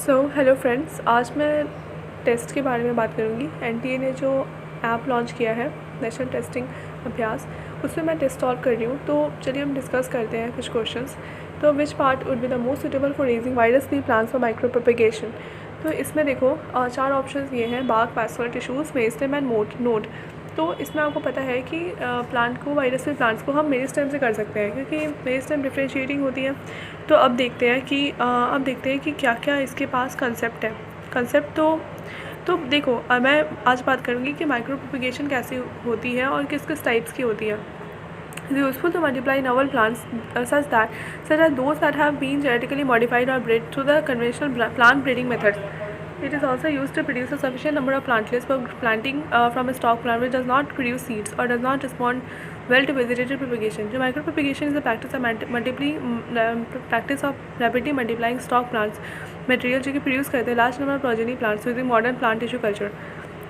Hello friends, आज मैं test के बारे में बात करूंगी। एनटीए ने जो ऐप लॉन्च किया है नेशनल टेस्टिंग अभ्यास, उसमें मैं टेस्ट सॉल्व कर रही हूँ। तो चलिए हम डिस्कस करते हैं कुछ क्वेश्चंस। तो which part would be the most suitable for raising virus free plants for micro propagation. तो इसमें देखो चार ऑप्शंस ये हैं: bud, vascular tissues, meristem and node. तो इसमें आपको पता है कि प्लांट को, वायरस फ्री प्लांट्स को हम मेरिस्टेम से कर सकते हैं, क्योंकि मेरिस्टेम डिफ्रेंशिएटिंग होती है। तो अब देखते हैं कि क्या क्या इसके पास कंसेप्ट है। कंसेप्ट तो देखो, मैं आज बात करूँगी कि माइक्रो प्रोपेगेशन कैसे होती है और किस किस टाइप्स की होती है। Useful to multiply novel plants such as those that have been genetically modified or bred through the conventional plant breeding methods. It is also used to produce a sufficient number of plantlets for planting from a stock plant which does not produce seeds or does not respond well to vegetative propagation. So micro propagation is the practice of rapidly multiplying stock plants material जो कि produce करते हैं large number of progeny plants using modern plant tissue culture.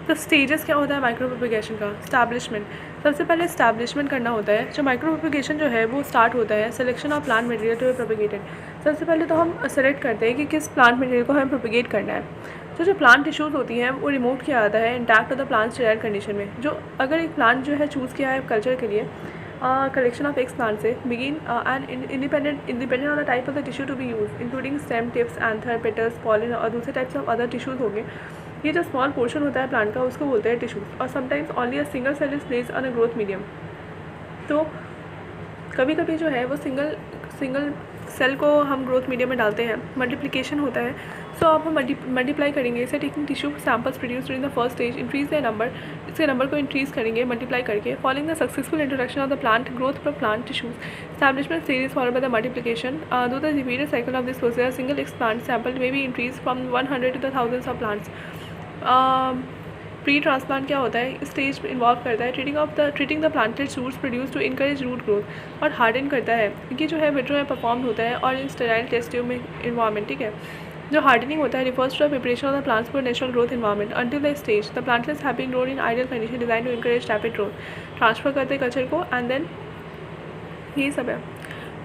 तो stages क्या होता है micro propagation का? Establishment. सबसे पहले स्टैब्लिशमेंट करना होता है। जो माइक्रो प्रोपेगेशन जो है वो स्टार्ट होता है selection of plant material to be propagated. सबसे पहले तो हम सेलेक्ट करते हैं कि किस प्लांट मटेरियल को हमें प्रोपेगेट करना है। तो जो प्लांट टिश्यूज़ होती हैं वो रिमूव किया जाता है intact of the plant sterile condition में। जो अगर एक प्लांट जो है चूज़ किया है कल्चर के लिए कलेक्शन ऑफ एक्स प्लांट से begin and independent on the type of the tissue to be use including stem, tips, anther, petals, pollen और दूसरे टाइप्स ऑफ अदर टिश्यूज़ हो गए। ये जो स्मॉल पोर्शन होता है प्लांट का उसको बोलते हैं टिश्यूज। और sometimes only a single cell is placed on a growth medium. तो कभी कभी जो है वो सिंगल सेल को हम ग्रोथ मीडियम में डालते हैं, मल्टीप्लिकेशन होता है। सो आप हम मल्टीप्लाई करेंगे इसे taking tissue samples produce during the first stage, increase the number, इसके नंबर को इंक्रीज करेंगे मल्टीप्लाई करके। Following the successful introduction of the plant growth of plant tissues, establishment stage is followed by the multiplication. Through the repeated cycle of this process single explant sample may be increase from 100 to the thousands of plants. Pre transplant क्या होता है? इस stage में involve करता है treating the planted shoots produce to encourage root growth और harden करता है। ये जो है विट्रो में परफॉर्म होता है और इन स्टेराइल टेस्ट ट्यूब में इन्वायरमेंट, ठीक है। जो हार्डनिंग होता है refers to the preparation of the plants for natural growth environment until the stage the plantlets have been grown in ideal condition design to encourage rapid growth. Transfer करते हैं culture को and then यही सब है।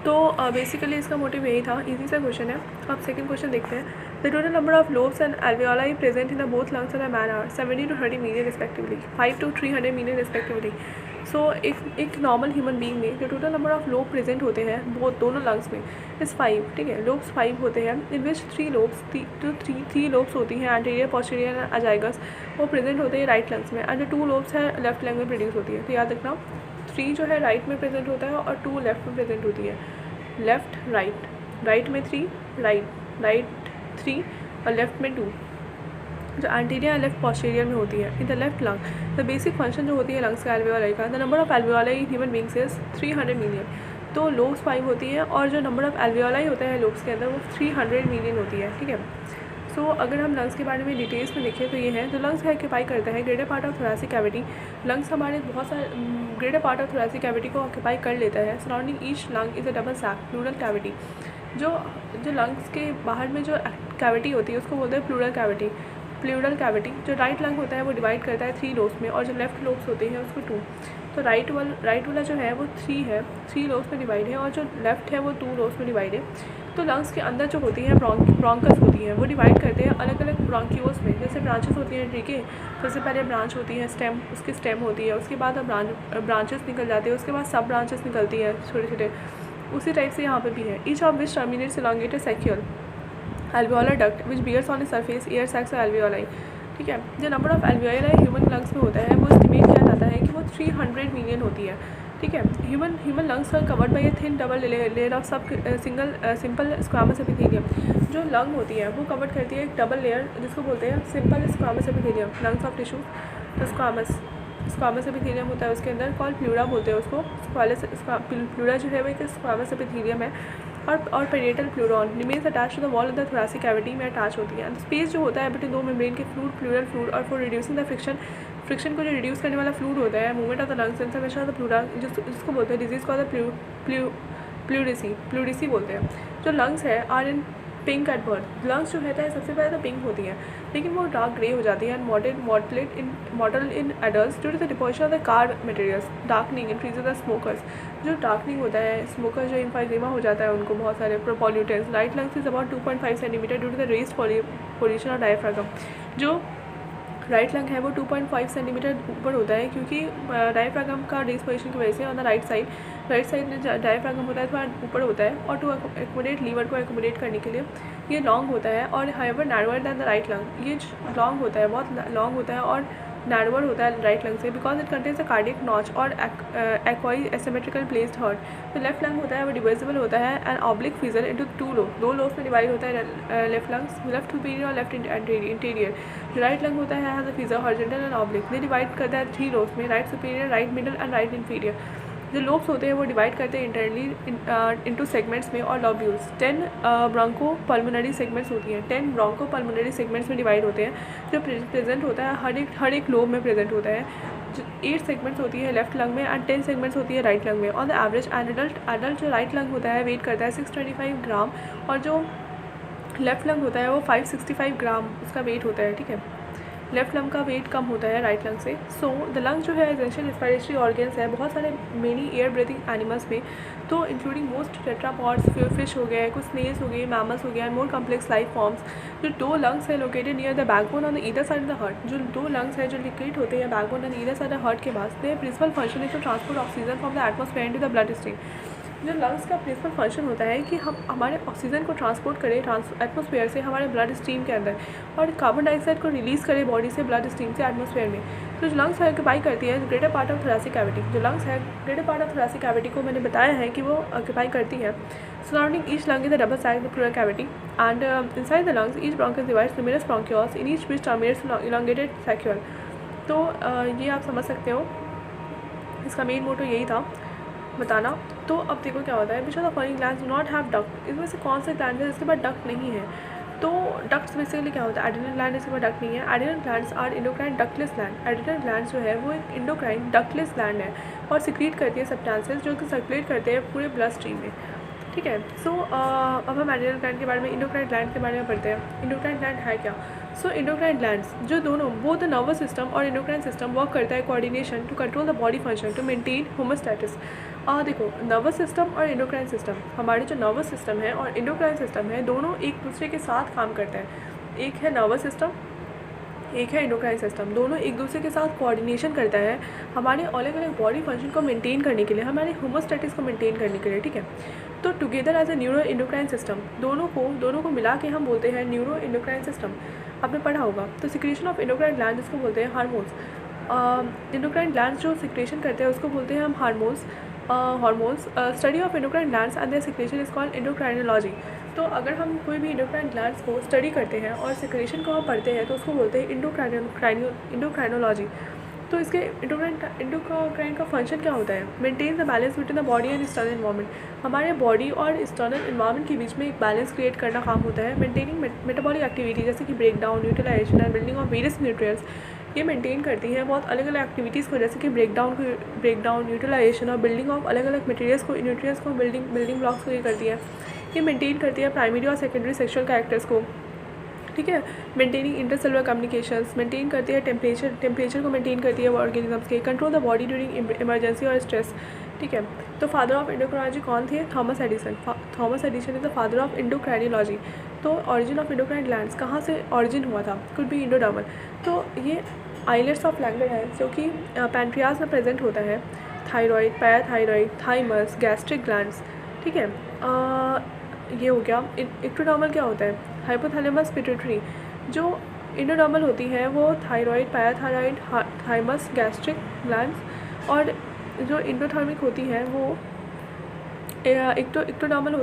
तो basically इसका motive यही था। इजी सा क्वेश्चन है। अब सेकंड क्वेश्चन देखते हैं। The total number of lobes and alveoli present in the both lungs of a man are 70 to 30 million respectively, 5 to 300 million respectively. So एक नॉर्मल ह्यूमन बीइंग में जो total number of lobe present होते हैं वो दोनों lungs में इस 5, ठीक है। लोब्स 5 होते हैं, इन विच 3 लोब्स होती हैं एंटीरियर, पोस्टीरियर एंड अजाइगस, वो प्रेजेंट होते हैं राइट लंग्स में। एंड जो 2 लोब्स है लेफ्ट लंग में प्रोड्यूस होती है। तो याद रखना 3 जो है राइट में प्रेजेंट होता है और 2 लेफ्ट में प्रेजेंट होती है। लेफ्ट राइट, राइट में 3, राइट 3 और लेफ्ट में 2। जो एंटीरियर लेफ्ट पोस्टीरियर में होती है। In the left lung the basic function जो होती है लंग्स का एल्वेओलाई का, the number of alveoli in human beings is 300 million. तो लोब्स 5 होती हैं और जो नंबर ऑफ एल्वेओलाई होता है लोब्स के अंदर वो 300 मिलियन होती है, ठीक है। सो अगर हम लंग्स के बारे में डिटेल्स में देखें तो ये है। तो लंग्स है ऑक्यूपाई करता है greater part of thoracic cavity. Lungs हमारे बहुत सारे greater part of thoracic cavity को ऑक्यूपाई कर लेता है। Surrounding each lung is a double sac pleural cavity. जो लंग्स के बाहर में जो कैविटी होती है उसको बोलते हैं प्लूरल कैविटी। जो राइट लंग होता है वो डिवाइड करता है 3 लोब्स में और जो लेफ्ट लोब्स होते हैं उसको 2। तो राइट वाला जो है वो 3 लोब्स में डिवाइड है और जो लेफ्ट है वो 2 लोब्स में डिवाइड है। तो लंग्स के अंदर जो होती हैं ब्रोंकस होती हैं, वो डिवाइड करते हैं अलग अलग ब्रोंक्यूल्स में। जैसे ब्रांचेस होती हैं ट्री के, सबसे पहले ब्रांच होती है स्टेम, उसकी स्टेम होती है, उसके बाद ब्रांचेस निकल जाते हैं, उसके बाद सब ब्रांचेस निकलती हैं छोटे छोटे। उसी टाइप से यहाँ पे भी है। Each of which terminates elongated saccule alveolar duct which bears on its surface air sacs or alveoli, ठीक है। जो number of alveoli human lungs में होता है वो एस्टिमेट किया जाता है कि वो 300 मिलियन होती है, ठीक है। Human lungs are covered by a thin double layer of simple squamous epithelium. जो लंग होती है वो कवर करती है एक डबल लेयर जिसको बोलते हैं simple squamous epithelium. Lungs of tissue तो स्क्वामस एपिथेलियम होता है उसके अंदर, कॉल प्लूरा बोलते हैं उसको। प्लूरा जो है वो एक स्क्वामस एपिथेलियम है और parietal pleura remains attach to the wall of the thoracic cavity में अटैच होती है। स्पेस जो होता है बिटवीन 2 मेम्ब्रेन के प्लूरल फ्लूइड और फॉर रिड्यूसिंग द फ्रिक्शन को जो रिड्यूस करने वाला फ्लूइड होता है movement of the lungs information of the pleura, जिसको बोलते हैं डिजीज कॉल्ड द प्लूरिसी बोलते हैं। जो लंग्स है are in pink at birth. Lungs जो रहता है सबसे पहले तो पिंक होती हैं, लेकिन वो डार्क ग्रे हो जाती है and mottled in adults due to the deposition of the car materials. Darkening increases the smokers. जो डार्कनिंग होता है, स्मोकर जो इम्फाइजेमा हो जाता है उनको बहुत सारे pollutants. Right lungs is about 2.5 centimetre due to the raised position of diaphragm. जो राइट लंग है वो 2.5 सेंटीमीटर ऊपर होता है, क्योंकि डायफ्रागम का रेस पोजीशन की वजह से ऑन द राइट साइड में डायफ्रागम होता है थोड़ा ऊपर होता है, और टू एकोमोडेट लीवर को एकोमोडेट करने के लिए ये लॉन्ग होता है। और higher narrower than the right lung, ये लॉन्ग होता है, बहुत लॉन्ग होता है और नैरोअर होता है राइट लंग से, because it contains a cardiac notch और एक्वाई एसिमेट्रिकल प्लेस्ड हार्ट। तो लेफ्ट लंग होता है वो डिविजिबल होता है एंड ऑब्लिक फीजर इनटू दो लोब्स में डिवाइड होता है लेफ्ट लंग्स, लेफ्ट सुपीरियर और लेफ्ट इंटीरियर। जो राइट लंग होता है has a fissure horizontal and oblique. They divide करता है 3 लोब्स में, right superior, right middle and right inferior. जो लोब्स होते हैं वो डिवाइड करते हैं इंटरनली इनटू सेगमेंट्स में और लॉब्यूल्स। 10 ब्रोंको पल्मोनरी सेगमेंट्स होती हैं, 10 ब्रोंको पल्मोनरी सेगमेंट्स में डिवाइड होते हैं, जो प्रेजेंट होता है हर एक लोब में प्रेजेंट होता है। 8 सेगमेंट्स होती है लेफ्ट लंग में एंड 10 सेगमेंट्स होती है राइट लंग में। ऑन द एवरेज एडल्ट जो राइट लंग होता है वेट करता है 625 ग्राम, और जो लेफ्ट लंग होता है वो 565 ग्राम उसका वेट होता है। ठीक है, लेफ्ट लंग का वेट कम होता है राइट लंग से। सो द लंग जो है एसेंशियल रेस्पिरेटरी ऑर्गन्स है बहुत सारे मेनी एयर ब्रीथिंग एनिमल्स में, तो इंक्लूडिंग मोस्ट टेट्रापॉड्स, फिश हो गए, कुछ स्नेल्स हो गए, मैमल्स हो गए and more complex life forms. जो 2 लंग्स है located near the backbone on the either side of the heart, जो 2 लंग्स है जो लोकेट होते हैं backbone on either side of heart के पास, their principal function is to transport oxygen from the atmosphere into the blood stream. जो lungs का principal function होता है कि हम हमारे ऑक्सीजन को ट्रांसपोर्ट करें एटमॉस्फेयर से हमारे ब्लड स्ट्रीम के अंदर, और कार्बन डाइऑक्साइड को रिलीज़ करें बॉडी से ब्लड स्ट्रीम से एटमॉस्फेयर में। तो जो लंग्स ऑक्यूपाई करती है greater part of thoracic cavity, जो लंग्स है greater part of thoracic cavity को मैंने बताया है कि वो ऑक्यूपाई करती है। Surrounding each lung is the double side pleural cavity and inside the lungs each bronchus divides numerous bronchioles in each which terminates elongated saccule. तो ये आप समझ सकते हो, इसका मेन मोटो यही था बताना। तो अब देखो क्या होता है, which of the following glands do not have duct, इसमें से कौन से ग्लैंड है जिसके पास डक्ट नहीं है। तो डक्ट्स बेसिकली क्या होता है, एड्रिनल ग्लैंड इसके पास डक्ट नहीं है। Adrenal glands are endocrine ductless gland. Adrenal gland जो है वो एक इंडोक्राइन डक्टलेस ग्लैंड है और सिक्रीट करती है सब्सटेंसेस जो कि सर्कुलेट करते हैं पूरे ब्लड स्ट्रीम में। ठीक है, सो अब हम एड्रिनल ग्लैंड के बारे में, इंडोक्राइन ग्लैंड के बारे में पढ़ते हैं। इंडोक्राइन ग्लैंड है क्या। सो इंडोक्राइन ग्लैंड्स जो दोनों वो द नर्वस सिस्टम और इंडोक्राइन सिस्टम वर्क करता है coordination to control the body function to maintain homeostasis. देखो नर्वस सिस्टम और इंडोक्राइन सिस्टम, हमारे जो नर्वस सिस्टम है और इंडोक्राइन सिस्टम है दोनों एक दूसरे के साथ काम करते हैं। एक है नर्वस सिस्टम, एक है इंडोक्राइन सिस्टम, दोनों एक दूसरे के साथ कोऑर्डिनेशन करता है हमारे अलग अलग बॉडी फंक्शन को मेंटेन करने के लिए, हमारे होमोस्टैटिस को मेंटेन करने के लिए। ठीक है, तो together as a neuro endocrine system, दोनों को मिला के हम बोलते हैं न्यूरो इंडोक्राइन सिस्टम। आपने पढ़ा होगा। तो सिक्रेशन ऑफ इंडोक्राइन ग्लैंड जिसको बोलते हैं हार्मोन्स। इंडोक्राइन ग्लैंड जो सिक्रेशन करते हैं उसको बोलते हैं हम hormones. Study of endocrine glands and there secretion is called endocrinology. तो अगर हम कोई भी इंडोक्राइन ग्लैंड्स को स्टडी करते हैं और सिक्रेशन को हम पढ़ते हैं तो उसको बोलते हैं इंडोक्राइनोलॉजी। तो इसके इंडोक्राइन का फंक्शन क्या होता है, maintain the balance between the body and external environment. हमारे बॉडी और एक्सटर्नल इन्वायरमेंट के बीच में एक बैलेंस क्रिएट करना काम होता है। मेंटेनिंग मेटाबॉलिक एक्टिविटी जैसे कि break down, utilisation and building of various nutrients, ये मेंटेन करती हैं बहुत अलग अलग एक्टिविटीज़ को, जैसे कि ब्रेक डाउन यूटिलाइजेशन और बिल्डिंग ऑफ अलग अलग मटेरियल्स को, न्यूट्रिएंट्स को, बिल्डिंग ब्लॉक्स को ये करती है। ये मेंटेन करती है प्राइमरी और सेकेंडरी सेक्सुअल कैरेक्टर्स को। ठीक है, मेंटेनिंग इंटरसेलुलर कम्युनिकेशंस, मेंटेन करती है टेम्परेचर को मेंटेन करती है ऑर्गेनिजम्स के, control the body during emergency और स्ट्रेस। ठीक है, तो फादर ऑफ इंडोक्राइनोलॉजी कौन थे, Thomas Edison. Thomas Edison is the father of endocrinology. तो ऑरिजिन ऑफ इंडोक्राइन ग्लैंड्स कहाँ से ऑरिजिन हुआ था, कुड बी इंडोडर्मल। तो ये आइलेट्स ऑफ लैंगर है जो कि पैनक्रियाज में प्रेजेंट होता है। Thyroid, parathyroid, thymus, gastric glands. ठीक है, ये हो गया। एक्टोडर्मल क्या होता है, हाइपोथैलेमस पिट्यूटरी। जो इंडोडर्मल होती है वो thyroid, parathyroid, thymus, gastric glands, और जो इंडोथर्मिक होती है वो एक्टोडर्मल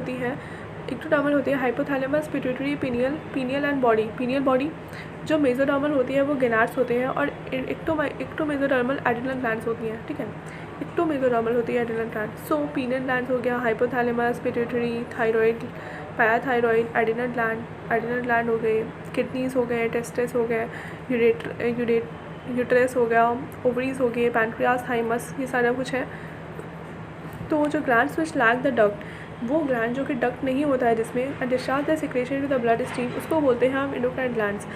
होती है hypothalamus, pituitary, pineal and pineal body. जो मेसोडर्मल होती है वो गेनाड्स होते हैं, और एक्टोमेसोडर्मल एड्रिनल ग्लैंड्स होती हैं। ठीक है, एक्टोमेसोडर्मल होती है एड्रिनल ग्लैंड। सो पीनियल ग्लैंड्स हो गया, hypothalamus, pituitary, thyroid, parathyroid, adrenal gland हो गए, किडनीज हो गए, टेस्टिस हो गए, यूट्रस हो गया, ओवरीज हो गए, पैनक्रियाज, थाइमस, ये सारा कुछ है। तो जो glands which lack the duct, वो ग्लैंड जो कि डक्ट नहीं होता है जिसमें discharge the secretion to the blood stream, उसको बोलते हैं हम एंडोक्राइन ग्लैंड्स।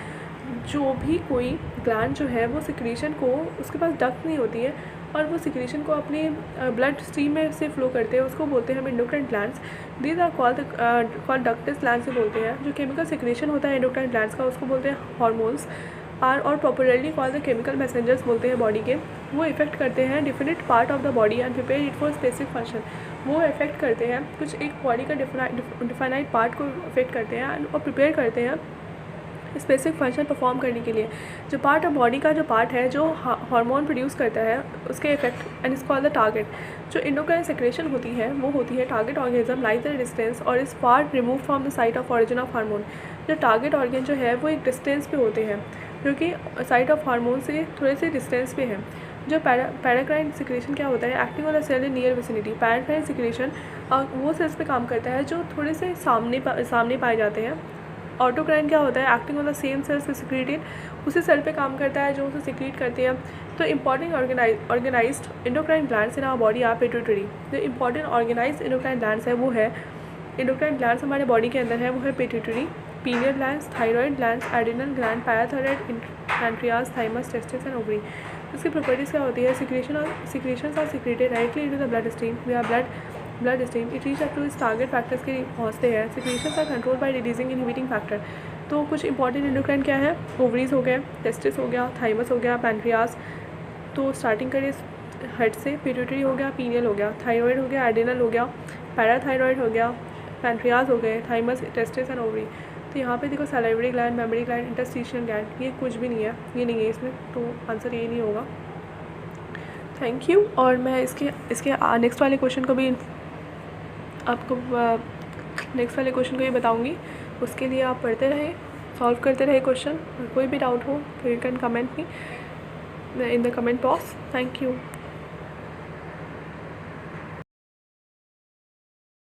जो भी कोई ग्लैंड जो है वो सिक्रेशन को, उसके पास डक्ट नहीं होती है और वो सिक्रेशन को अपने ब्लड स्ट्रीम में से फ्लो करते हैं, उसको बोलते हैं हम endocrine glands. These are called ductless glands से बोलते हैं। जो केमिकल सिक्रेशन होता है एंडोक्राइन ग्लैंड्स का, उसको बोलते हैं हार्मोन्स आर, और popularly called the chemical messengers बोलते हैं बॉडी के। वो इफेक्ट करते हैं definite part of the body and prepare it for specific function. वो इफेक्ट करते हैं कुछ एक बॉडी का डिफाइनाइट पार्ट को इफेक्ट करते हैं और प्रिपेयर करते हैं स्पेसिफिक फंक्शन परफॉर्म करने के लिए। जो पार्ट ऑफ बॉडी का जो पार्ट है जो हार्मोन प्रोड्यूस करता है, उसके effect and is called the target. जो एंडोक्राइन सेक्रेशन होती है वो होती है target organism like the distance और is far remove from the site of origin of hormone. जो टारगेट ऑर्गन जो है वो एक डिस्टेंस पे होते हैं, जो कि साइट ऑफ हार्मोन से थोड़े से डिस्टेंस पे है। जो पैराक्राइन सिक्रेशन क्या होता है, acting on the cell in near vicinity. Paracrine secretion वो सेल्स पे काम करता है जो थोड़े से सामने पाए जाते हैं। ऑटोक्राइन क्या होता है, acting on the same cells secreted, उसी सेल पे काम करता है जो उसे सिक्रीट करते हैं। तो important organised endocrine glands in our body are pituitary. जो इंपॉर्टेंट ऑर्गेनाइज्ड एंडोक्राइन ग्लैंड्स है वो है, एंडोक्राइन ग्लैंड्स हमारे बॉडी के अंदर है वो है pituitary, pineal glands, thyroid glands, adrenal gland, parathyroid, pancreas, thymus, testis and ovary. इसकी प्रॉपर्टीज़ क्या होती है, secretions are secreted rightly into the blood stream we are blood stream. It reach up to इस टारगेट फैक्टर्स के पहुँचते हैं। Secretions are control by releasing inhibiting factor. तो कुछ इंपॉर्टेंट एंडोक्राइन क्या है, ओवरीज हो गए, टेस्टिस हो गया, थाइमस हो गया, पैनक्रियाज। तो स्टार्टिंग करें हेड से, पिट्यूटरी हो गया, पीनियल हो गया, थायराइड हो गया, एड्रिनल हो गया, पैराथायराइड हो गया, पैनक्रियाज हो गए, थाइमस, टेस्टिस एंड ओवरी। तो यहाँ पे देखो salivary gland, memory gland, interstitial gland, ये कुछ भी नहीं है, ये नहीं है इसमें, तो आंसर ये नहीं होगा। Thank you. और मैं इसके नेक्स्ट वाले क्वेश्चन को भी आपको नेक्स्ट वाले क्वेश्चन को ये बताऊँगी। उसके लिए आप पढ़ते रहे, सॉल्व करते रहे क्वेश्चन। कोई भी डाउट हो तो you can comment me in the comment box. Thank you.